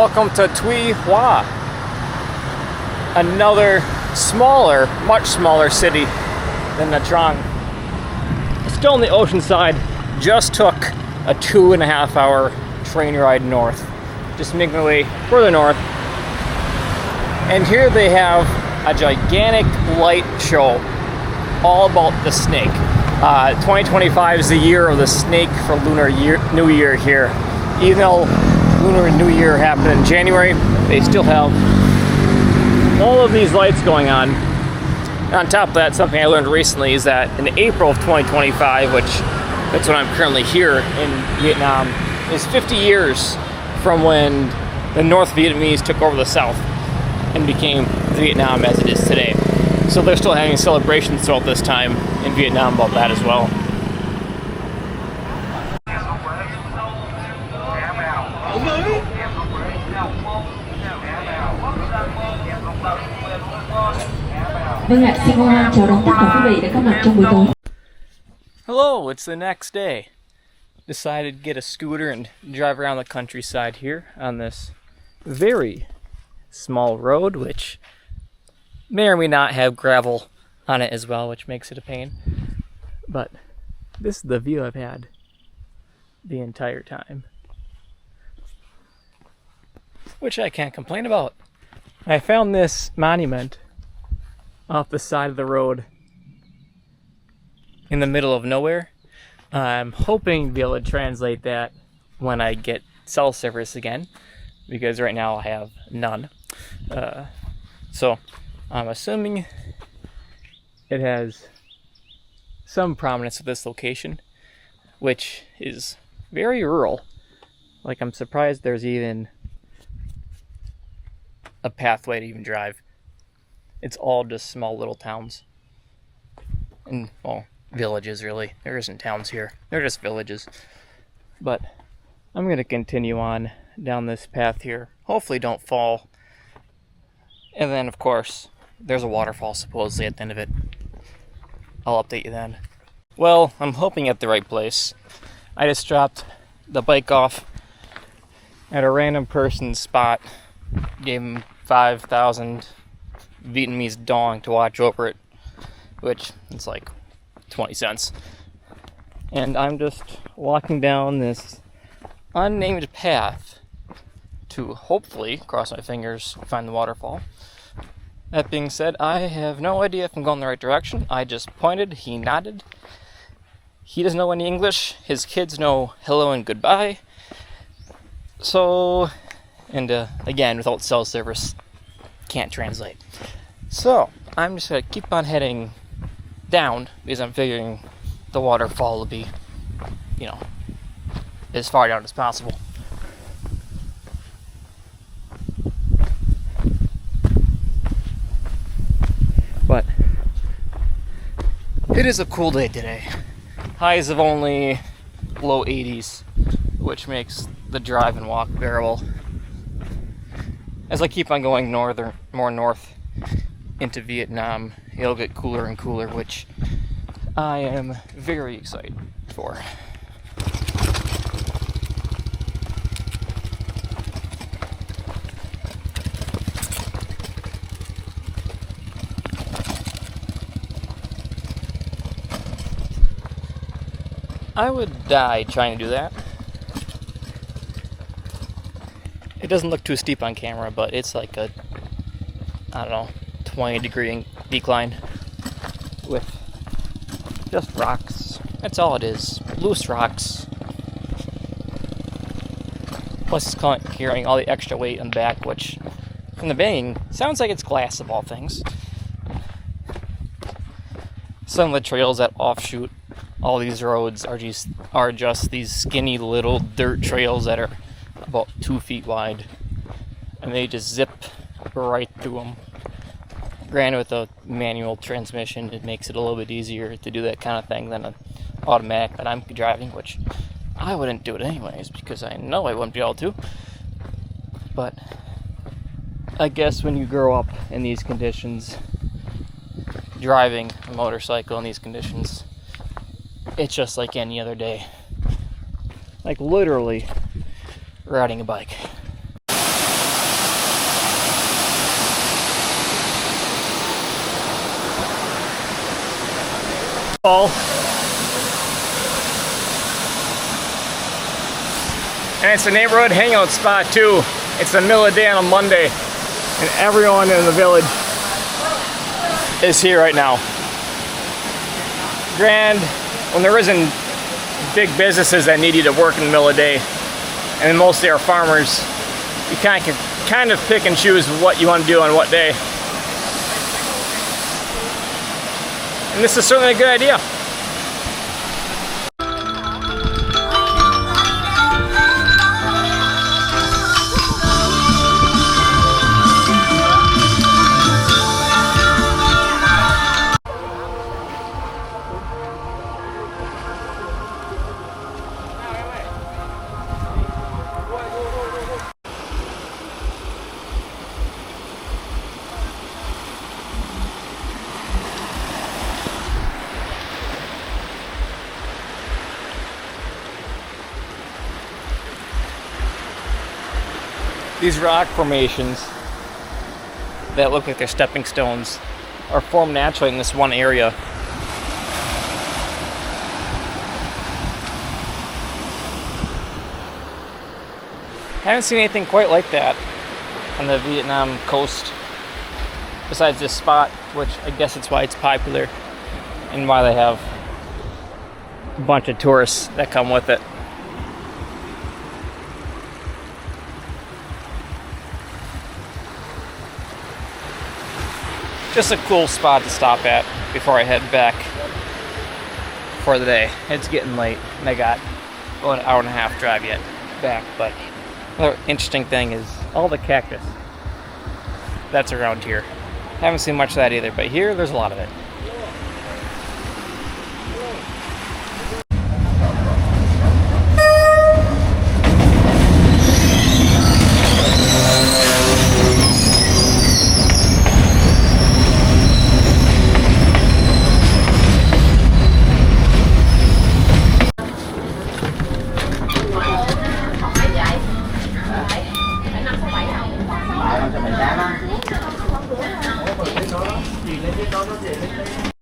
Welcome to Tuy Hoa, another smaller, much smaller city than Nha Trang. Still on the ocean side, just took a 2.5 hour train ride north, just making my way further north. And here they have a gigantic light show all about the snake. 2025 is the year of the snake for Lunar New Year here. Even though Lunar New Year happened in January, they still have all of these lights going on. And on top of that, something I learned recently is that in April of 2025, which that's when I'm currently here in Vietnam, is 50 years from when the North Vietnamese took over the South and became Vietnam as it is today. So they're still having celebrations throughout this time in Vietnam about that as well. Vâng ạ, xin chào đón tất cả quý vị đã có mặt trong buổi tối. Hello, it's the next day. Decided to get a scooter and drive around the countryside here on this very small road, which may or may not have gravel on it as well, which makes it a pain. But this is the view I've had the entire time, which I can't complain about. I found this monument off the side of the road in the middle of nowhere. I'm hoping to be able to translate that when I get cell service again, because right now I have none. So I'm assuming it has some prominence at this location, which is very rural. Like, I'm surprised there's even a pathway to even drive. It's all just small little towns. And, well, villages really. There isn't towns here. They're just villages. But I'm going to continue on down this path here. Hopefully don't fall. And then, of course, there's a waterfall supposedly at the end of it. I'll update you then. Well, I'm hoping at the right place. I just dropped the bike off at a random person's spot. Gave him 5,000 Vietnamese dong to watch over it, which is like 20 cents. And I'm just walking down this unnamed path to hopefully, cross my fingers, find the waterfall. That being said, I have no idea if I'm going the right direction. I just pointed, he nodded. He doesn't know any English. His kids know hello and goodbye. So, and again, without cell service, can't translate. So, I'm just going to keep on heading down, because I'm figuring the waterfall will be, as far down as possible. But it is a cool day today. Highs of only low 80s, which makes the drive and walk bearable. As I keep on going more north into Vietnam, it'll get cooler and cooler, which I am very excited for. I would die trying to do that. It doesn't look too steep on camera, but it's like a, 20-degree decline with just rocks. That's all it is. Loose rocks. Plus it's carrying all the extra weight on the back, which, from the banging, sounds like it's glass of all things. Some of the trails that offshoot all these roads are just these skinny little dirt trails that are about 2 feet wide, and they just zip right through them. Granted, with a manual transmission, it makes it a little bit easier to do that kind of thing than an automatic that I'm driving, which I wouldn't do it anyways, because I know I wouldn't be able to. But I guess when you grow up in these conditions, driving a motorcycle in these conditions, it's just like any other day. Like literally riding a bike. Waterfall. And it's a neighborhood hangout spot too. It's the middle of the day on a Monday, and everyone in the village is here right now. When there isn't big businesses that need you to work in the middle of the day, and mostly are farmers, you can kind of pick and choose what you want to do on what day. And this is certainly a good idea. These rock formations that look like they're stepping stones are formed naturally in this one area. Haven't seen anything quite like that on the Vietnam coast besides this spot, which I guess it's why it's popular and why they have a bunch of tourists that come with it. Just a cool spot to stop at before I head back for the day. It's getting late and I got an hour and a half drive yet back, but another interesting thing is all the cactus that's around here. Haven't seen much of that either, but here there's a lot of it.